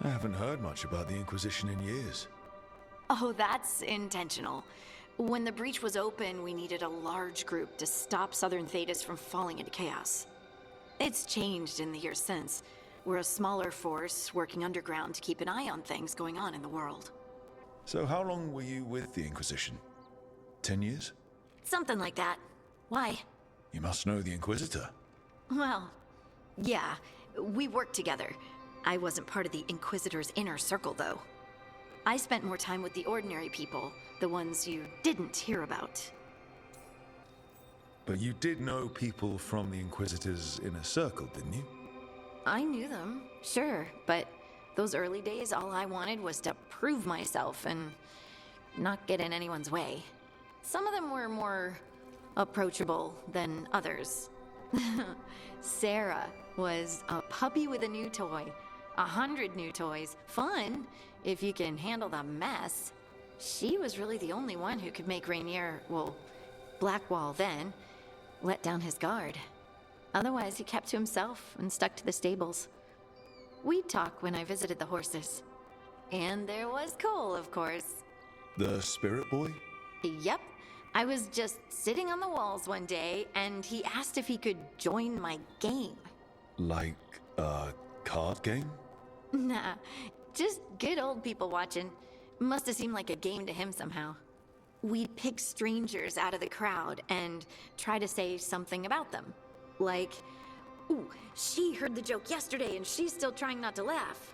I haven't heard much about the Inquisition in years. Oh, that's intentional. When the breach was open, we needed a large group to stop Southern Thedas from falling into chaos. It's changed in the years since. We're a smaller force working underground to keep an eye on things going on in the world. So how long were you with the Inquisition? 10 years? Something like that. Why? You must know the Inquisitor. Well, yeah, we worked together. I wasn't part of the Inquisitor's inner circle, though. I spent more time with the ordinary people, the ones you didn't hear about. But you did know people from the Inquisitor's inner circle, didn't you? I knew them, sure, but those early days, all I wanted was to prove myself and not get in anyone's way. Some of them were more approachable than others. Sarah was a puppy with a new toy. 100 new toys. Fun, if you can handle the mess. She was really the only one who could make Rainier, well, Blackwall then, let down his guard. Otherwise, he kept to himself and stuck to the stables. We'd talk when I visited the horses. And there was Cole, of course. The Spirit Boy? Yep. I was just sitting on the walls one day, and he asked if he could join my game. Like a card game? Nah, just good old people watching. Must have seemed like a game to him somehow. We'd pick strangers out of the crowd and try to say something about them. Like, ooh, she heard the joke yesterday and she's still trying not to laugh.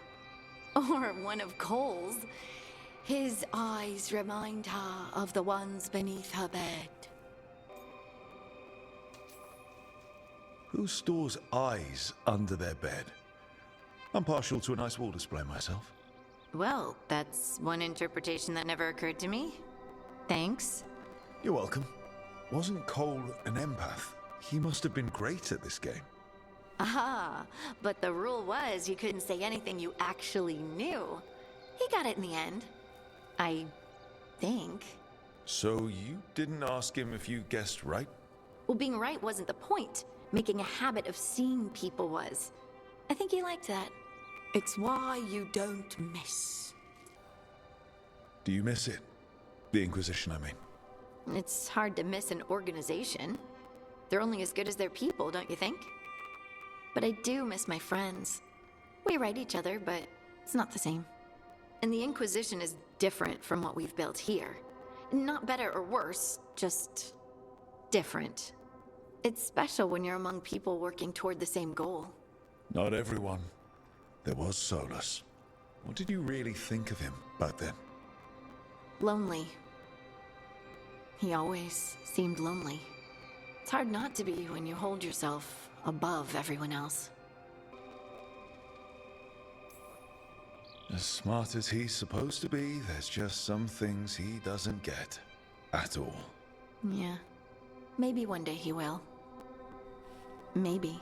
Or one of Cole's. His eyes remind her of the ones beneath her bed. Who stores eyes under their bed? I'm partial to a nice wall display myself. Well, that's one interpretation that never occurred to me. Thanks. You're welcome. Wasn't Cole an empath? He must have been great at this game. Aha, but the rule was you couldn't say anything you actually knew. He got it in the end. I think. So you didn't ask him if you guessed right? Well, being right wasn't the point. Making a habit of seeing people was. I think he liked that. It's why you don't miss. Do you miss it? The Inquisition, I mean. It's hard to miss an organization. They're only as good as their people, don't you think? But I do miss my friends. We write each other, but it's not the same. And the Inquisition is different from what we've built here. Not better or worse, just different. It's special when you're among people working toward the same goal. Not everyone. There was Solas. What did you really think of him back then? Lonely. He always seemed lonely. It's hard not to be when you hold yourself above everyone else. As smart as he's supposed to be, there's just some things he doesn't get. At all. Yeah. Maybe one day he will. Maybe.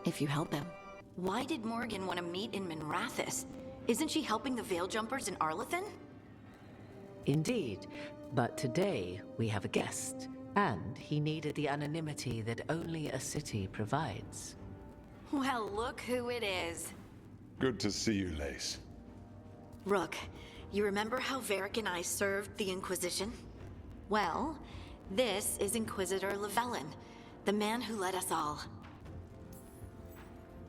If you help him. Why did Morgan want to meet in Minrathous? Isn't she helping the Veil Jumpers in Arlathan? Indeed, but today we have a guest, and he needed the anonymity that only a city provides. Well, look who it is. Good to see you, Lace. Rook, you remember how Varric and I served the Inquisition? Well, this is Inquisitor Llewellyn, the man who led us all.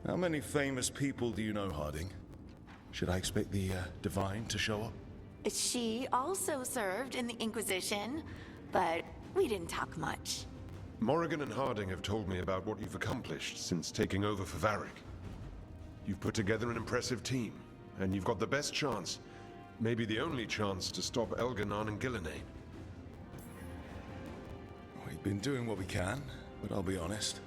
How many famous people do you know, Harding? Should I expect the Divine to show up? She also served in the Inquisition, but we didn't talk much. Morrigan and Harding have told me about what you've accomplished since taking over for Varric. You've put together an impressive team, and you've got the best chance, maybe the only chance, to stop Elganon and Gillenane. We've been doing what we can, but I'll be honest.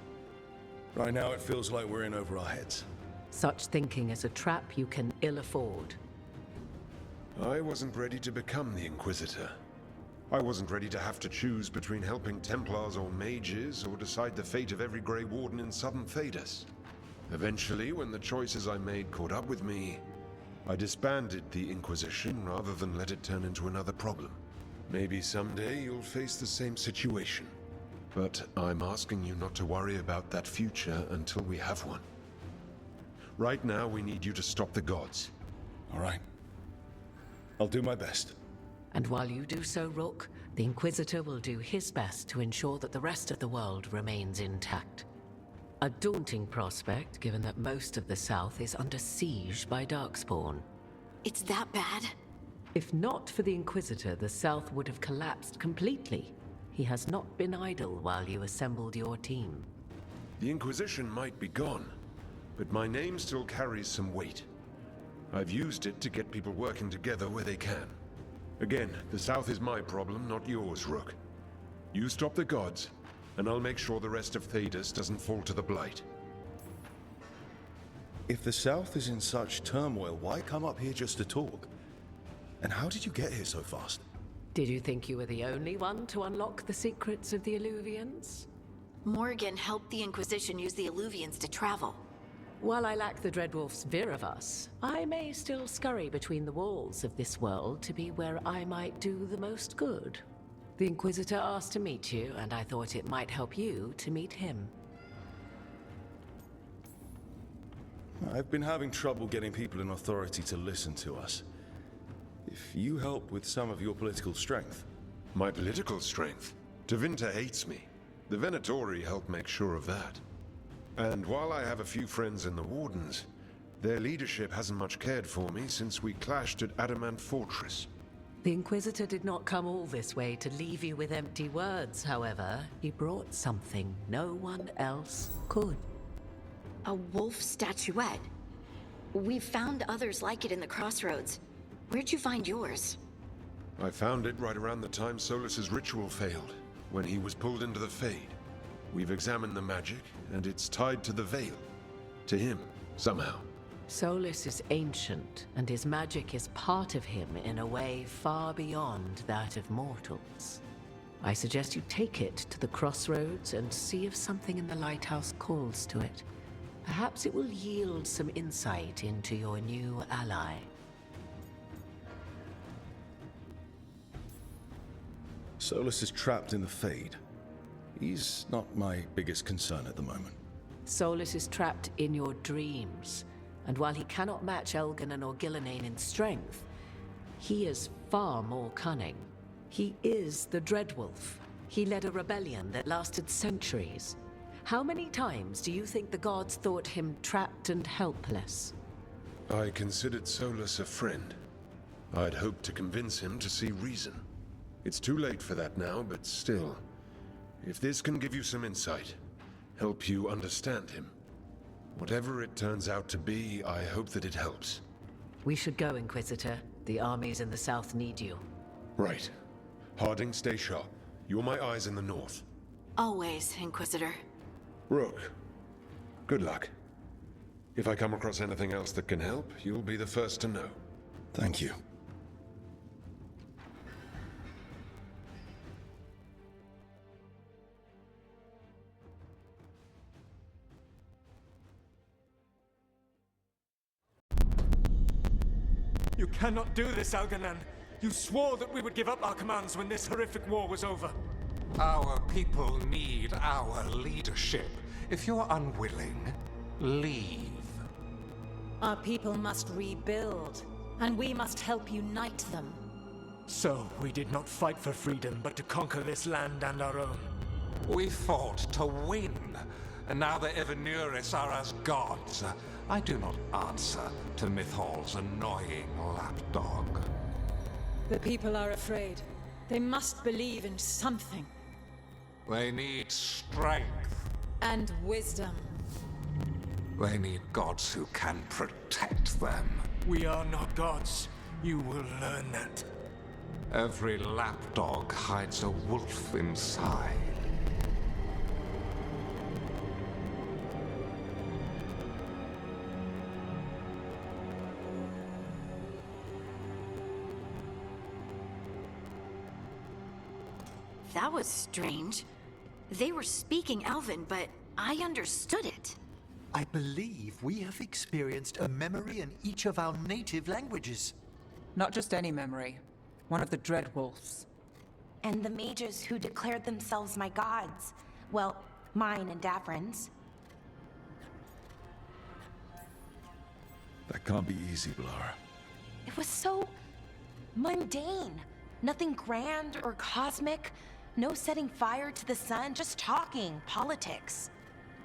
Right now it feels like we're in over our heads. Such thinking is a trap you can ill afford. I wasn't ready to become the Inquisitor. I wasn't ready to have to choose between helping Templars or mages, or decide the fate of every Grey Warden in Southern Thedas. Eventually, when the choices I made caught up with me, I disbanded the Inquisition rather than let it turn into another problem. Maybe someday you'll face the same situation. But I'm asking you not to worry about that future until we have one. Right now, we need you to stop the gods. All right. I'll do my best. And while you do so, Rook, the Inquisitor will do his best to ensure that the rest of the world remains intact. A daunting prospect, given that most of the South is under siege by Darkspawn. It's that bad? If not for the Inquisitor, the South would have collapsed completely. He has not been idle while you assembled your team. The Inquisition might be gone, but my name still carries some weight. I've used it to get people working together where they can. Again, the South is my problem, not yours, Rook. You stop the gods, and I'll make sure the rest of Thedas doesn't fall to the Blight. If the South is in such turmoil, why come up here just to talk? And how did you get here so fast? Did you think you were the only one to unlock the secrets of the Illuvians? Morgan helped the Inquisition use the Illuvians to travel. While I lack the Dreadwolf's Viravus, I may still scurry between the walls of this world to be where I might do the most good. The Inquisitor asked to meet you, and I thought it might help you to meet him. I've been having trouble getting people in authority to listen to us. If you help with some of your political strength. My political strength? Tevinter hates me. The Venatori help make sure of that. And while I have a few friends in the Wardens, their leadership hasn't much cared for me since we clashed at Adamant Fortress. The Inquisitor did not come all this way to leave you with empty words, however. He brought something no one else could. A wolf statuette. We've found others like it in the crossroads. Where'd you find yours? I found it right around the time Solas's ritual failed, when he was pulled into the Fade. We've examined the magic, and it's tied to the Veil. To him, somehow. Solas is ancient, and his magic is part of him in a way far beyond that of mortals. I suggest you take it to the crossroads and see if something in the lighthouse calls to it. Perhaps it will yield some insight into your new ally. Solas is trapped in the Fade. He's not my biggest concern at the moment. Solas is trapped in your dreams, and while he cannot match Elganon or Gillenane in strength, he is far more cunning. He is the Dreadwolf. He led a rebellion that lasted centuries. How many times do you think the gods thought him trapped and helpless? I considered Solas a friend. I'd hoped to convince him to see reason. It's too late for that now, but still. If this can give you some insight, help you understand him. Whatever it turns out to be, I hope that it helps. We should go, Inquisitor. The armies in the south need you. Right. Harding, stay sharp. You're my eyes in the north. Always, Inquisitor. Rook, good luck. If I come across anything else that can help, you'll be the first to know. Thank you. You cannot do this, Elganon. You swore that we would give up our commands when this horrific war was over. Our people need our leadership. If you're unwilling, leave. Our people must rebuild, and we must help unite them. So, we did not fight for freedom, but to conquer this land and our own. We fought to win, and now the Evanuris are as gods. I do not answer to Mythal's annoying lapdog. The people are afraid. They must believe in something. They need strength. And wisdom. They need gods who can protect them. We are not gods. You will learn that. Every lapdog hides a wolf inside. That was strange. They were speaking Elven, but I understood it. I believe we have experienced a memory in each of our native languages. Not just any memory. One of the Dreadwolves. And the mages who declared themselves my gods. Well, mine and Davrin's. That can't be easy, Blara. It was so mundane. Nothing grand or cosmic. No setting fire to the sun, just talking, politics.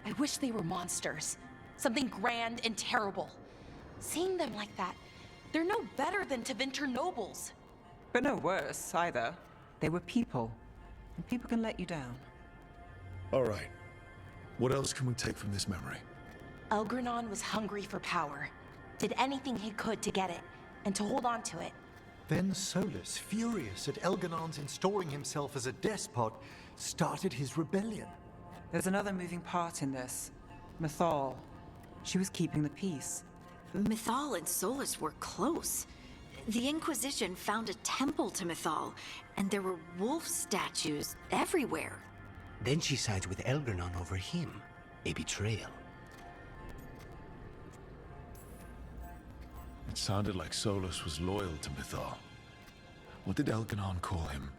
I wish they were monsters. Something grand and terrible. Seeing them like that, they're no better than Tevinter nobles. But no worse, either. They were people. And people can let you down. All right. What else can we take from this memory? Elgranon was hungry for power. Did anything he could to get it, and to hold on to it. Then Solas, furious at Elganon's installing himself as a despot, started his rebellion. There's another moving part in this. Mythal. She was keeping the peace. Mythal and Solas were close. The Inquisition found a temple to Mythal, and there were wolf statues everywhere. Then she sides with Elgranon over him. A betrayal. It sounded like Solas was loyal to Mythal. What did Elganon call him?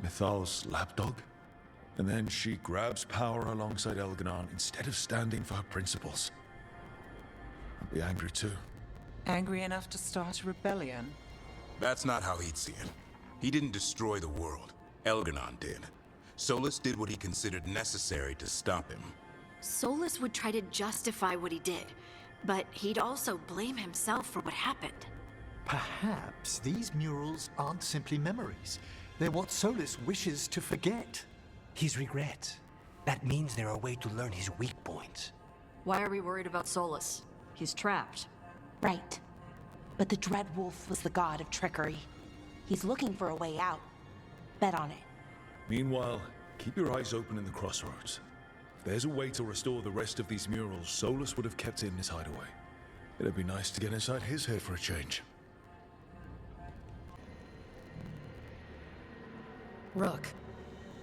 Mythal's lapdog? And then she grabs power alongside Elganon instead of standing for her principles. I'd be angry too. Angry enough to start a rebellion? That's not how he'd see it. He didn't destroy the world. Elganon did. Solas did what he considered necessary to stop him. Solas would try to justify what he did, but he'd also blame himself for what happened. Perhaps these murals aren't simply memories. They're what Solas wishes to forget. His regret. That means they're a way to learn his weak points. Why are we worried about Solas? He's trapped. Right. But the Dreadwolf was the god of trickery. He's looking for a way out. Bet on it. Meanwhile, keep your eyes open in the crossroads. If there's a way to restore the rest of these murals, Solas would have kept it in his hideaway. It'd be nice to get inside his head for a change. Rook,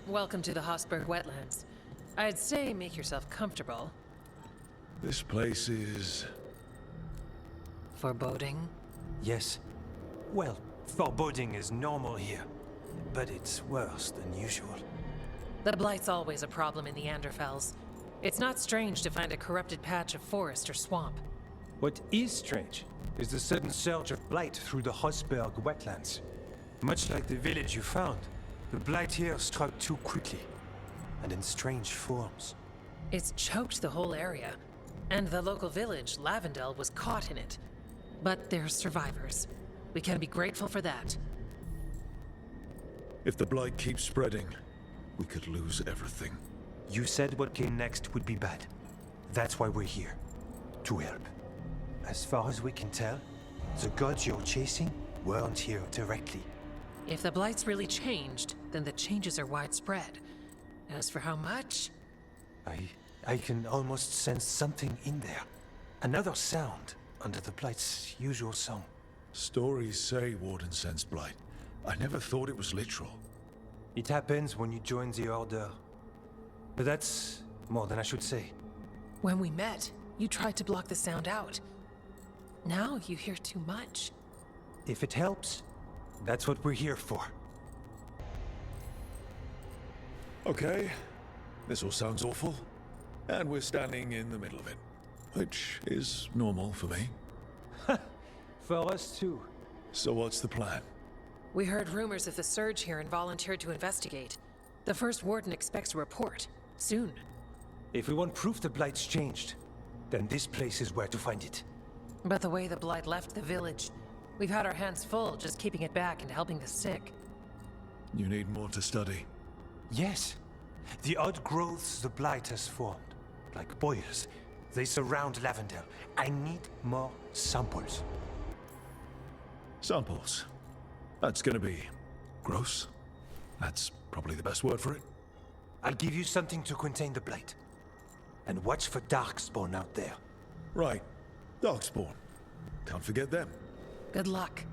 welcome to the Hossberg Wetlands. I'd say make yourself comfortable. This place is... foreboding? Yes. Well, foreboding is normal here, but it's worse than usual. The Blight's always a problem in the Anderfels. It's not strange to find a corrupted patch of forest or swamp. What is strange is the sudden surge of blight through the Hossberg wetlands. Much like the village you found, the blight here struck too quickly, and in strange forms. It's choked the whole area, and the local village, Lavendel, was caught in it. But they're survivors. We can be grateful for that. If the blight keeps spreading, we could lose everything. You said what came next would be bad. That's why we're here. To help. As far as we can tell, the gods you're chasing weren't here directly. If the Blight's really changed, then the changes are widespread. As for how much... I can almost sense something in there. Another sound under the Blight's usual song. Stories say Warden sensed blight. I never thought it was literal. It happens when you join the Order. But that's more than I should say. When we met, you tried to block the sound out. Now you hear too much. If it helps, that's what we're here for. Okay, this all sounds awful. And we're standing in the middle of it, which is normal for me. For us too. So what's the plan? We heard rumors of the surge here and volunteered to investigate. The first warden expects a report. Soon. If we want proof the Blight's changed, then this place is where to find it. But the way the Blight left the village, we've had our hands full just keeping it back and helping the sick. You need more to study. Yes. The odd growths the Blight has formed, like boils, they surround Lavendel. I need more samples. Samples? That's gonna be gross. That's probably the best word for it. I'll give you something to contain the Blight. And watch for Darkspawn out there. Right. Darkspawn. Can't forget them. Good luck.